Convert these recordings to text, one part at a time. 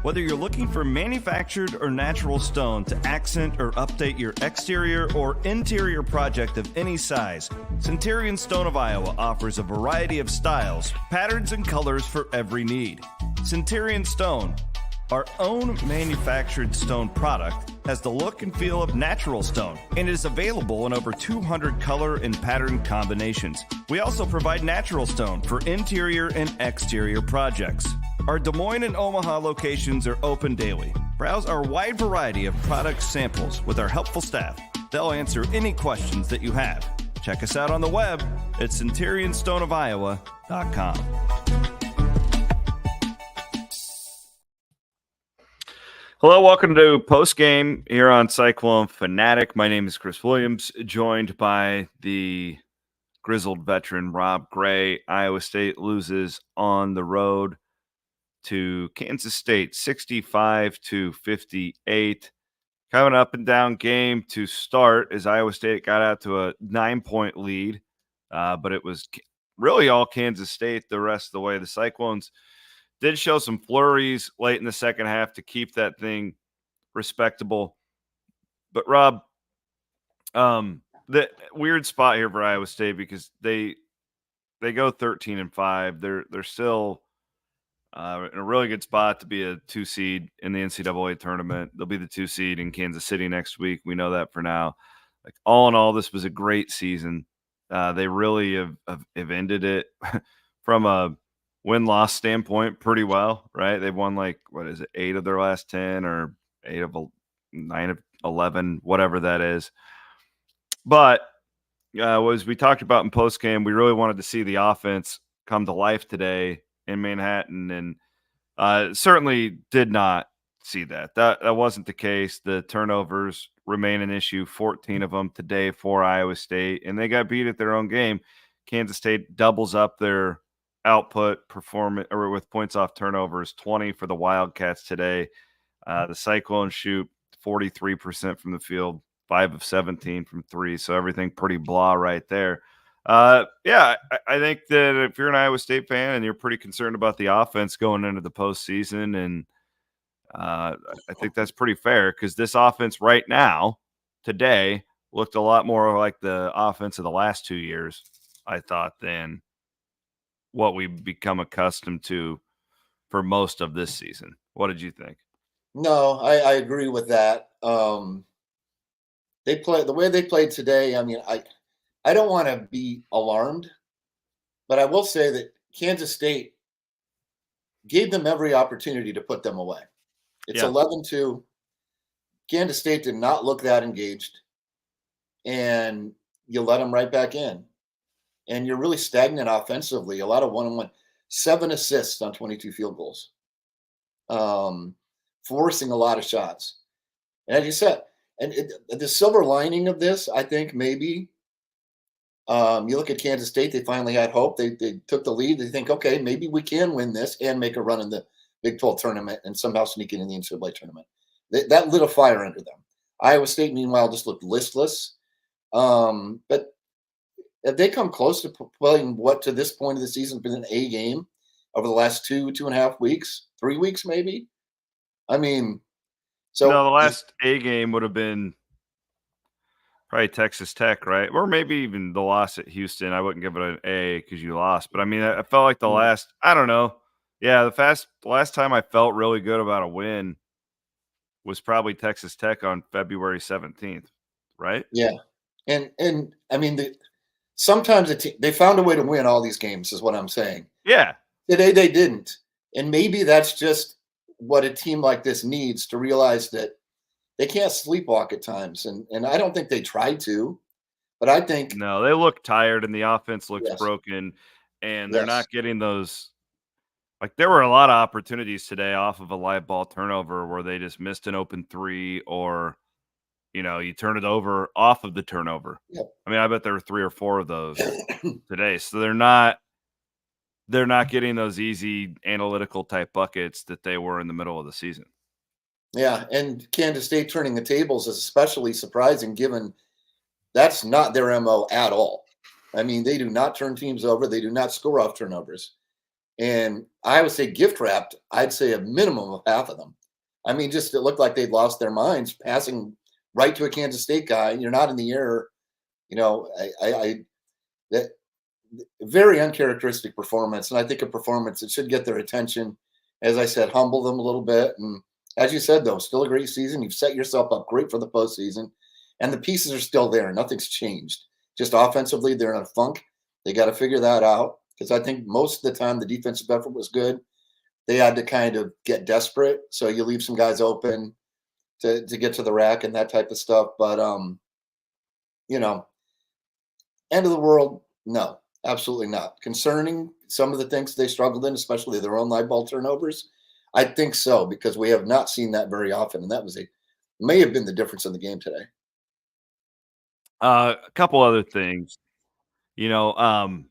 Whether you're looking for manufactured or natural stone to accent or update your exterior or interior project of any size, Centurion Stone of Iowa offers a variety of styles, patterns, and colors for every need. Centurion Stone, our own manufactured stone product, has the look and feel of natural stone and is available in over 200 color and pattern combinations. We also provide natural stone for interior and exterior projects. Our Des Moines and Omaha locations are open daily. Browse our wide variety of product samples with our helpful staff. They'll answer any questions that you have. Check us out on the web at centurionstoneofiowa.com. Hello, welcome to Postgame here on Cyclone Fanatic. My name is Chris Williams, joined by the grizzled veteran Rob Gray. Iowa State loses on the road to Kansas State, 65-58. Kind of an up and down game to start as Iowa State got out to a 9-point lead, but it was really all Kansas State the rest of the way. The Cyclones did show some flurries late in the second half to keep that thing respectable. But Rob, the weird spot here for Iowa State because they go 13-5. They're still in a really good spot to be a 2 seed in the NCAA tournament. They'll be the 2 seed in Kansas City next week. We know that for now. Like all in all, this was a great season. They really have ended it from a win-loss standpoint pretty well, right? They've won 8 of their last 10 or 9 of 11, whatever that is. But as we talked about in postgame, we really wanted to see the offense come to life today in Manhattan, and certainly did not see that. That wasn't the case. The turnovers remain an issue, 14 of them today for Iowa State, and they got beat at their own game. Kansas State doubles up their output performance or with points off turnovers, 20 for the Wildcats today. The Cyclones shoot 43% from the field, 5 of 17 from 3, so everything pretty blah right there. I think that if you're an Iowa State fan and you're pretty concerned about the offense going into the postseason, and I think that's pretty fair because this offense right now, today, looked a lot more like the offense of the last 2 years, I thought, than what we've become accustomed to for most of this season. What did you think? No, I agree with that. They play the way they played today. I mean, I don't want to be alarmed, but I will say that Kansas State gave them every opportunity to put them away. It's 11-2. Kansas State did not look that engaged, and you let them right back in. And you're really stagnant offensively. A lot of one-on-one. 7 assists on 22 field goals. Forcing a lot of shots. And as you said, and the silver lining of this, I think maybe you look at Kansas State, they finally had hope. They took the lead. They think, okay, maybe we can win this and make a run in the Big 12 tournament and somehow sneak in the NCAA tournament. That lit a fire under them. Iowa State, meanwhile, just looked listless. But if they come close to playing what to this point of the season been an A game over the last 2.5 weeks, 3 weeks maybe? I mean, so no, the last A game would have been probably Texas Tech, right? Or maybe even the loss at Houston. I wouldn't give it an A because you lost. But I mean, I felt like the last, I don't know. Yeah, the last time I felt really good about a win was probably Texas Tech on February 17th, right? Yeah. And I mean, sometimes they found a way to win all these games is what I'm saying. Yeah. Today they didn't. And maybe that's just what a team like this needs to realize that they can't sleepwalk at times. And I don't think they tried to, but I think. No, they look tired and the offense looks broken, and they're not getting those. Like, there were a lot of opportunities today off of a live ball turnover where they just missed an open three or, you turn it over off of the turnover. Yep. I mean, I bet there were 3 or 4 of those today. So they're not getting those easy analytical type buckets that they were in the middle of the season. Yeah, and Kansas State turning the tables is especially surprising given that's not their MO at all. I mean, they do not turn teams over. They do not score off turnovers. And I would say gift wrapped, I'd say a minimum of half of them. I mean, just it looked like they'd lost their minds passing right to a Kansas State guy. You're not in the air. That very uncharacteristic performance. And I think a performance that should get their attention. As I said, humble them a little bit. And as you said, though, still a great season. You've set yourself up great for the postseason. And the pieces are still there. Nothing's changed. Just offensively, they're in a funk. They got to figure that out. Because I think most of the time the defensive effort was good. They had to kind of get desperate. So you leave some guys open to get to the rack and that type of stuff. But you know, end of the world, no, absolutely not. Concerning some of the things they struggled in, especially their own live ball turnovers, I think so, because we have not seen that very often. And that may have been the difference in the game today. A couple other things, you know,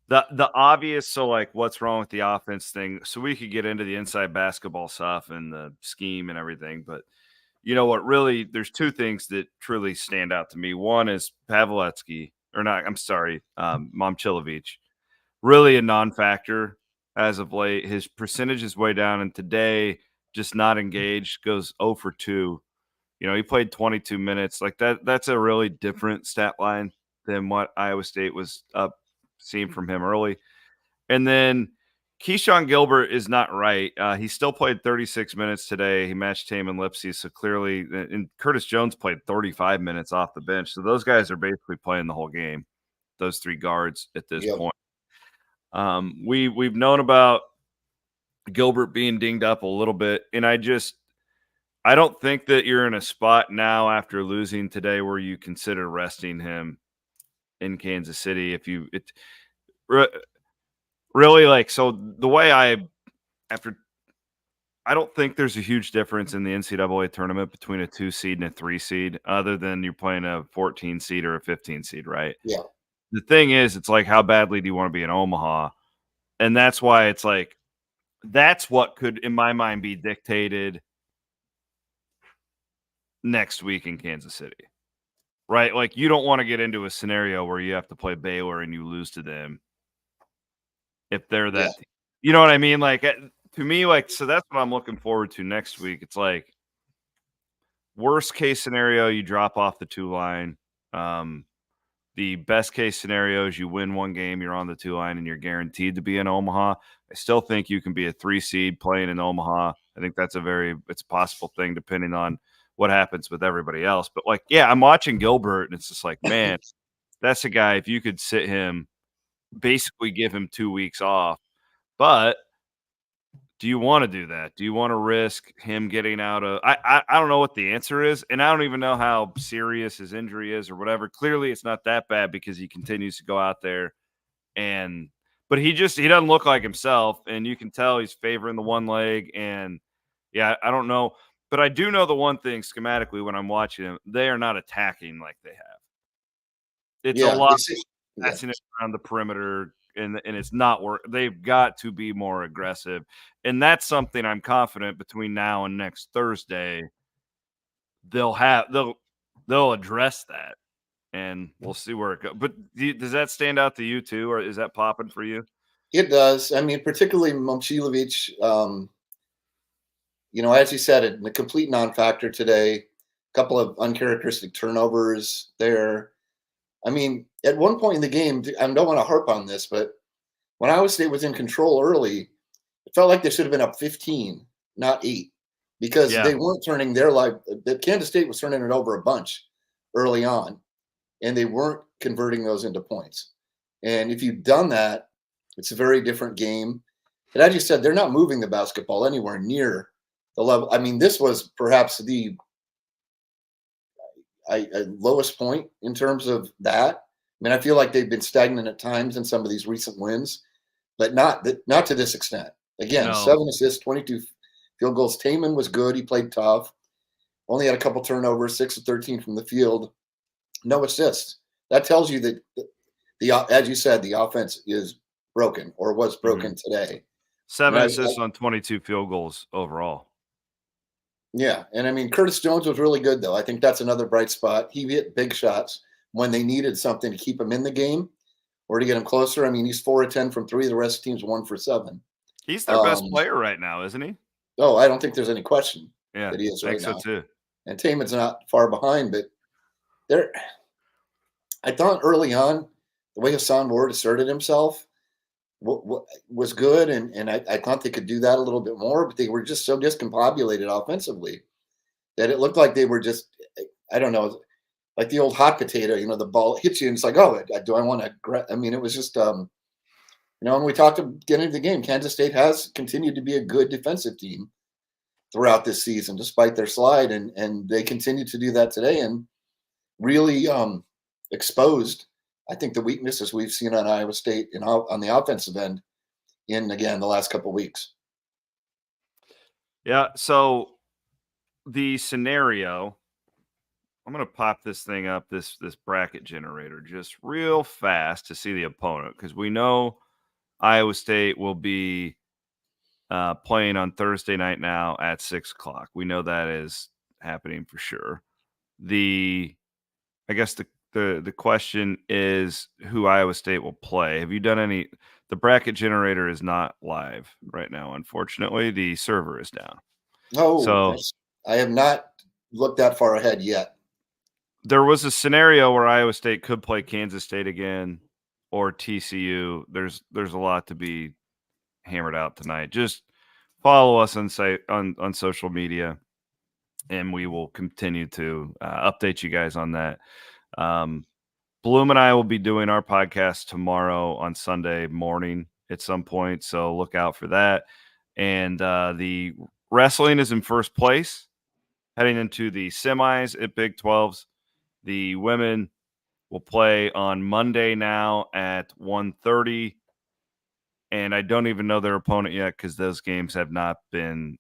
the obvious, so, like, what's wrong with the offense thing, so we could get into the inside basketball stuff and the scheme and everything, but you know what, really, there's 2 things that truly stand out to me. One is Pavlovsky, or not, I'm sorry, Momcilovic, really a non-factor as of late. His percentage is way down, and today, just not engaged, goes 0 for 2. He played 22 minutes. Like, that's a really different stat line than what Iowa State was up seeing from him early. And then Keyshawn Gilbert is not right. He still played 36 minutes today. He matched Taman Lipsey, so clearly, and Curtis Jones played 35 minutes off the bench. So those guys are basically playing the whole game, those 3 guards at this Yep. point. We've known about Gilbert being dinged up a little bit, and I don't think that you're in a spot now after losing today where you consider resting him in Kansas City. If you it re- really like, so the way after I don't think there's a huge difference in the NCAA tournament between a 2 seed and a 3 seed, other than you're playing a 14 seed or a 15 seed, right? Yeah. The thing is, it's like, how badly do you want to be in Omaha? And that's why it's like, that's what could, in my mind, be dictated next week in Kansas City. Right? Like, you don't wanna get into a scenario where you have to play Baylor and you lose to them if they're Yeah. that, you know what I mean? Like, to me, like, so that's what I'm looking forward to next week. It's like, worst case scenario, you drop off the 2 line. The best case scenario is you win 1 game, you're on the 2 line, and you're guaranteed to be in Omaha. I still think you can be a 3 seed playing in Omaha. I think that's it's a possible thing depending on what happens with everybody else. But, like, yeah, I'm watching Gilbert, and it's just like, man, that's a guy, if you could sit him, basically give him 2 weeks off. But do you wanna do that? Do you wanna risk him getting out of, I don't know what the answer is, and I don't even know how serious his injury is or whatever. Clearly, it's not that bad because he continues to go out there and but he doesn't look like himself, and you can tell he's favoring the one leg, and, yeah, I don't know. But I do know the one thing schematically when I'm watching him, they are not attacking like they have. It's a Yeah. lot Yeah. passing it around the perimeter, and it's not work. They've got to be more aggressive, and that's something I'm confident between now and next Thursday they'll address that, and we'll see where it goes. But does that stand out to you too, or is that popping for you? It does. I mean, particularly Momcilovic, as you said, a complete non-factor today. A couple of uncharacteristic turnovers there. I mean, at one point in the game, I don't want to harp on this, but when Iowa State was in control early, it felt like they should have been up 15, not 8, because Yeah, they weren't turning their life. The Kansas State was turning it over a bunch early on, and they weren't converting those into points. And if you've done that, it's a very different game. And as you said, they're not moving the basketball anywhere near the level. I mean, this was perhaps the lowest point in terms of that. I mean, I feel like they've been stagnant at times in some of these recent wins, but not to this extent. Again, No. 7 assists, 22 field goals. Taman was good. He played tough. Only had a couple turnovers, 6 of 13 from the field. No assists. That tells you that as you said, the offense is broken or was broken today. 7 And assists on 22 field goals overall. yeah, and I mean Curtis Jones was really good though. I think that's another bright spot. He hit big shots when they needed something to keep him in the game or to get him closer. I mean, he's 4 of 10 from 3. The rest of the team's 1 for 7. He's their best player right now, isn't he? Oh, I don't think there's any question Yeah, that he is I right think so now. too. And Taman's not far behind, but there. I thought early on the way Hassan Ward asserted himself was good, and I thought they could do that a little bit more, but they were just so discombobulated offensively that it looked like they were just, I don't know, like the old hot potato. You know, the ball hits you, and it's like, oh, do I want to? I mean, it was just, you know, when we talked at the beginning of the game, Kansas State has continued to be a good defensive team throughout this season, despite their slide, and they continue to do that today, and really exposed, I think, the weaknesses we've seen on Iowa State on the offensive end in, again, the last couple of weeks. Yeah, so the scenario, I'm going to pop this thing up, this bracket generator, just real fast to see the opponent, because we know Iowa State will be playing on Thursday night now at 6 o'clock. We know that is happening for sure. I guess the question is who Iowa State will play. Have you done any? The bracket generator is not live right now, unfortunately. The server is down. Oh, So I have not looked that far ahead yet. there was a scenario where Iowa State could play Kansas State again or TCU. There's a lot to be hammered out tonight. Just follow us on social media, and we will continue to update you guys on that. Bloom and I will be doing our podcast tomorrow on Sunday morning at some point, so look out for that. And the wrestling is in first place, heading into the semis at Big 12s. The women will play on Monday now at 1:30, and I don't even know their opponent yet because those games have not taken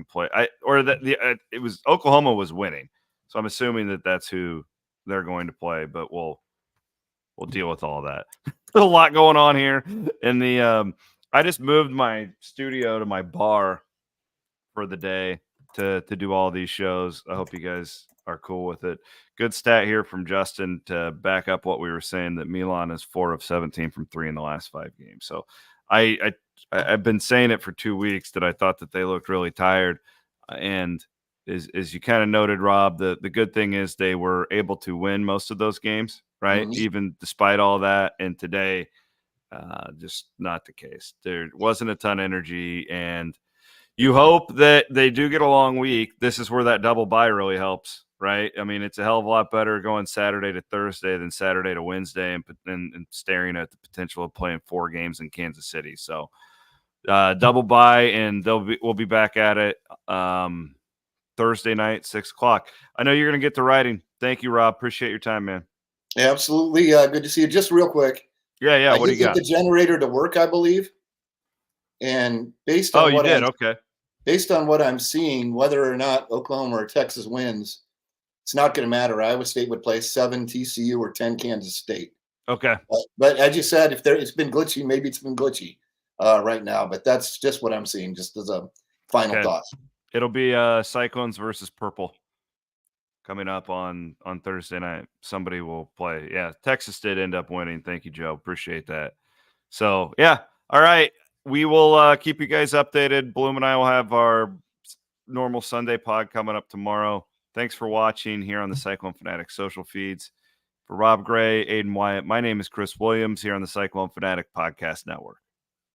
place. It was Oklahoma was winning, so I'm assuming that that's who they're going to play, but we'll deal with all that. A lot going on here in the I just moved my studio to my bar for the day to do all these shows. I hope you guys are cool with it. Good stat here from Justin to back up what we were saying, that Milan is 4 of 17 from 3 in the last 5 games. So I've been saying it for 2 weeks that I thought that they looked really tired, and as you kind of noted, Rob, the good thing is they were able to win most of those games, right? Mhm. Even despite all that. And today, just not the case. There wasn't a ton of energy, and you hope that they do get a long week. This is where that double bye really helps, right? I mean, it's a hell of a lot better going Saturday to Thursday than Saturday to Wednesday, and staring at the potential of playing 4 games in Kansas City. So double bye, and we'll be back at it Thursday night, 6 o'clock. I know you're going to get to writing. Thank you, Rob. Appreciate your time, man. Absolutely. Good to see you. Just real quick. Yeah. I What do did you get got? the generator to work, I believe. And based Oh, on you did? Okay. based on what I'm seeing, whether or not Oklahoma or Texas wins, it's not going to matter. Iowa State would play 7 TCU or 10 Kansas State. Okay. But as you said, it's been glitchy, maybe it's been glitchy right now. But that's just what I'm seeing, just as a final thought. It'll be Cyclones versus Purple coming up on Thursday night. Somebody will play. Yeah, Texas did end up winning. Thank you, Joe. Appreciate that. So, yeah. All right. We will keep you guys updated. Bloom and I will have our normal Sunday pod coming up tomorrow. Thanks for watching here on the Cyclone Fanatic social feeds. For Rob Gray, Aiden Wyatt, my name is Chris Williams here on the Cyclone Fanatic Podcast Network.